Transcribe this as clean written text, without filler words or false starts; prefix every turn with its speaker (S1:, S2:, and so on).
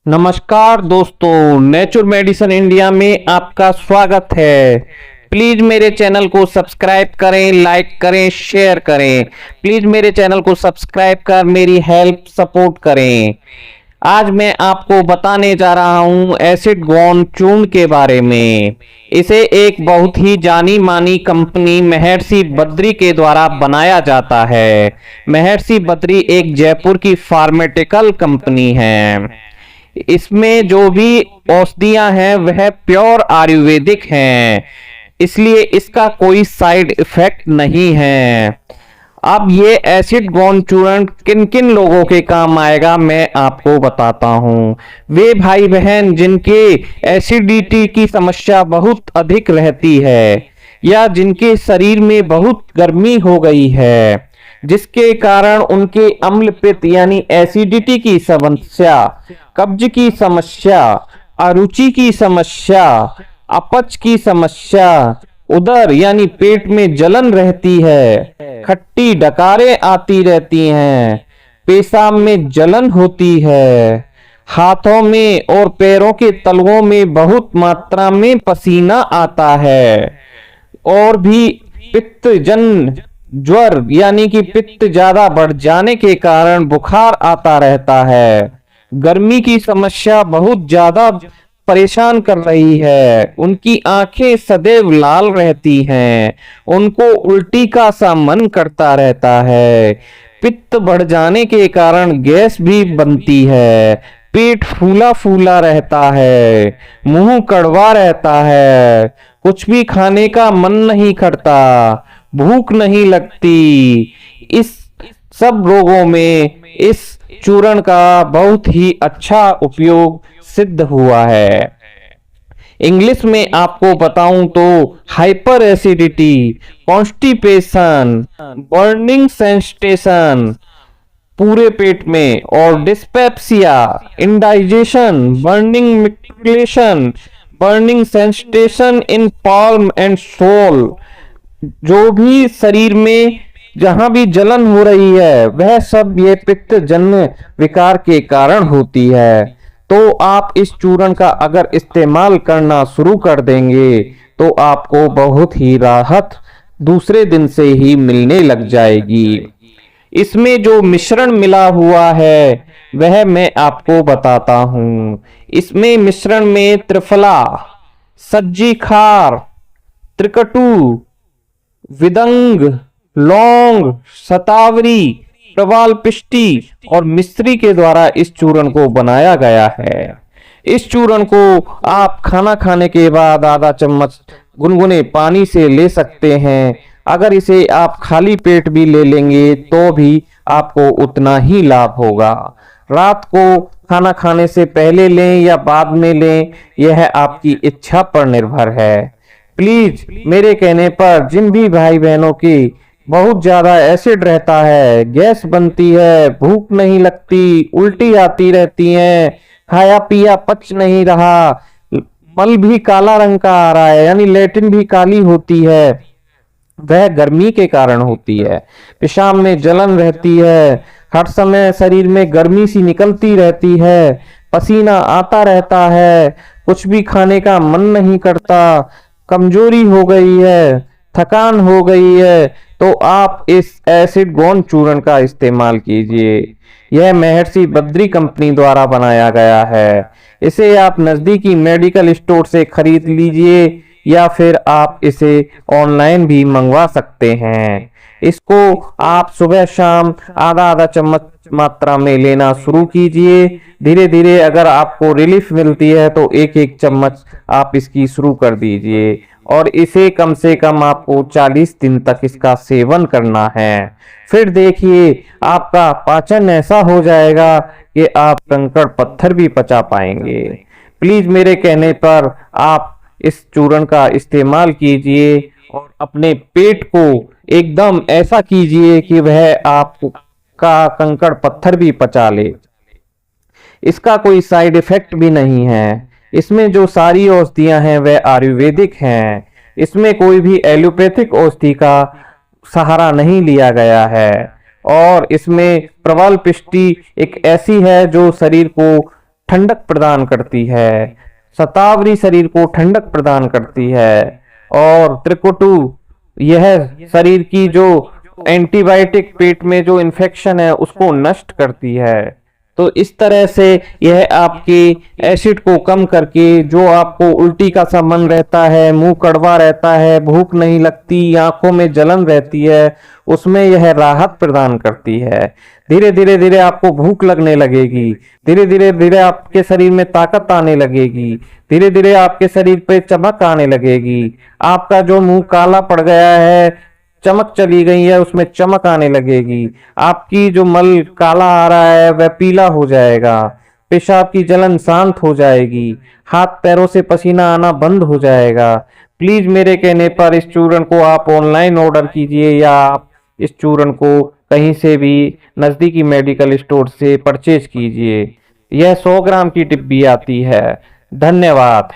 S1: नमस्कार दोस्तों, नेचुर medicine India में आपका स्वागत है। प्लीज मेरे चैनल को सब्सक्राइब करें, लाइक करें, शेयर करें। प्लीज मेरे चैनल को सब्सक्राइब कर मेरी हेल्प सपोर्ट करें। आज मैं आपको बताने जा रहा हूं एसिड गॉन चूर्ण के बारे में। इसे एक बहुत ही जानी मानी कंपनी महर्षि बद्री के द्वारा बनाया जाता है। महर्षि बद्री एक जयपुर की फार्मेटिकल कंपनी है। इसमें जो भी औषधियां हैं वह प्योर आयुर्वेदिक हैं, इसलिए इसका कोई साइड इफेक्ट नहीं है। अब ये एसिड गॉन चूर्ण किन किन लोगों के काम आएगा मैं आपको बताता हूँ। वे भाई बहन जिनके एसिडिटी की समस्या बहुत अधिक रहती है या जिनके शरीर में बहुत गर्मी हो गई है, जिसके कारण उनके अम्ल पित्त यानी एसिडिटी की समस्या, कब्ज की समस्या, अरुचि की समस्या, अपच की समस्या, उदर यानी पेट में जलन रहती है, खट्टी डकारें आती रहती हैं, पेशाब में जलन होती है, हाथों में और पैरों के तलवों में बहुत मात्रा में पसीना आता है, और भी पित्त जन ज्वर यानी कि पित्त ज्यादा बढ़ जाने के कारण बुखार आता रहता है, गर्मी की समस्या बहुत ज्यादा परेशान कर रही है, उनकी आंखें सदैव लाल रहती हैं, उनको उल्टी का सा मन करता रहता है, पित्त बढ़ जाने के कारण गैस भी बनती है, पेट फूला फूला रहता है, मुंह कड़वा रहता है, कुछ भी खाने का मन नहीं करता, भूख नहीं लगती। इस सब रोगों में इस चूर्ण का बहुत ही अच्छा उपयोग सिद्ध हुआ है। इंग्लिश में आपको बताऊं तो hyper acidity, constipation, burning sensation पूरे पेट में, और dyspepsia, indigestion, burning micturition, burning sensation in palm and sole, जो भी शरीर में जहां भी जलन हो रही है वह सब ये पित्त जन्य विकार के कारण होती है। तो आप इस चूर्ण का अगर इस्तेमाल करना शुरू कर देंगे तो आपको बहुत ही राहत दूसरे दिन से ही मिलने लग जाएगी। इसमें जो मिश्रण मिला हुआ है वह मैं आपको बताता हूं। इसमें मिश्रण में त्रिफला, सज्जी खार, त्रिकटु, विदंग, लौंग, शतावरी, प्रवाल पिष्टी और मिश्री के द्वारा इस चूर्ण को बनाया गया है। इस चूर्ण को आप खाना खाने के बाद आधा चम्मच गुनगुने पानी से ले सकते हैं। अगर इसे आप खाली पेट भी ले लेंगे तो भी आपको उतना ही लाभ होगा। रात को खाना खाने से पहले लें या बाद में लें, यह आपकी इच्छा पर निर्भर है। प्लीज मेरे कहने पर जिन भी भाई बहनों की बहुत ज्यादा एसिड रहता है, गैस बनती है, भूख नहीं लगती, उल्टी आती रहती है, खाया पिया पच नहीं रहा, मल भी काला रंग का आ रहा है यानी लेटिन भी काली होती है, वह गर्मी के कारण होती है। पेशाब में जलन रहती है, हर समय शरीर में गर्मी सी निकलती रहती है, पसीना आता रहता है, कुछ भी खाने का मन नहीं करता, कमजोरी हो गई है, थकान हो गई है, तो आप इस एसिड गॉन चूर्ण का इस्तेमाल कीजिए। यह महर्षि बद्री कंपनी द्वारा बनाया गया है। इसे आप नजदीकी मेडिकल स्टोर से खरीद लीजिए या फिर आप इसे ऑनलाइन भी मंगवा सकते हैं। इसको आप सुबह शाम आधा आधा चम्मच मात्रा में लेना शुरू कीजिए। धीरे धीरे अगर आपको रिलीफ मिलती है तो एक एक चम्मच आप इसकी शुरू कर दीजिए, और इसे कम से कम आपको 40 दिन तक इसका सेवन करना है। फिर देखिए आपका पाचन ऐसा हो जाएगा कि आप कंकड़ पत्थर भी पचा पाएंगे। प्लीज मेरे कहने पर आप इस चूर्ण का इस्तेमाल कीजिए और अपने पेट को एकदम ऐसा कीजिए कि वह आपका कंकड़ पत्थर भी पचा ले। इसका कोई साइड इफेक्ट भी नहीं है। इसमें जो सारी औषधियां हैं वह आयुर्वेदिक हैं। इसमें कोई भी एलोपैथिक औषधि का सहारा नहीं लिया गया है। और इसमें प्रवाल पिष्टी एक ऐसी है जो शरीर को ठंडक प्रदान करती है। शतावरी शरीर को ठंडक प्रदान करती है। और त्रिकुटु यह शरीर की जो एंटीबायोटिक पेट में जो इन्फेक्शन है उसको नष्ट करती है। तो इस तरह से यह आपके एसिड को कम करके, जो आपको उल्टी का सा मन रहता है, मुंह कड़वा रहता है, भूख नहीं लगती, आंखों में जलन रहती है, उसमें यह राहत प्रदान करती है। धीरे धीरे धीरे आपको भूख लगने लगेगी। धीरे धीरे धीरे आपके शरीर में ताकत आने लगेगी। धीरे धीरे आपके शरीर पे चमक आने लगेगी। आपका जो मुंह काला पड़ गया है, चमक चली गई है, उसमें चमक आने लगेगी। आपकी जो मल काला आ रहा है वह पीला हो जाएगा। पेशाब की जलन शांत हो जाएगी। हाथ पैरों से पसीना आना बंद हो जाएगा। प्लीज मेरे कहने पर इस चूर्ण को आप ऑनलाइन ऑर्डर कीजिए, या आप इस चूर्ण को कहीं से भी नजदीकी मेडिकल स्टोर से परचेज कीजिए। यह 100 ग्राम की डिब्बी आती है। धन्यवाद।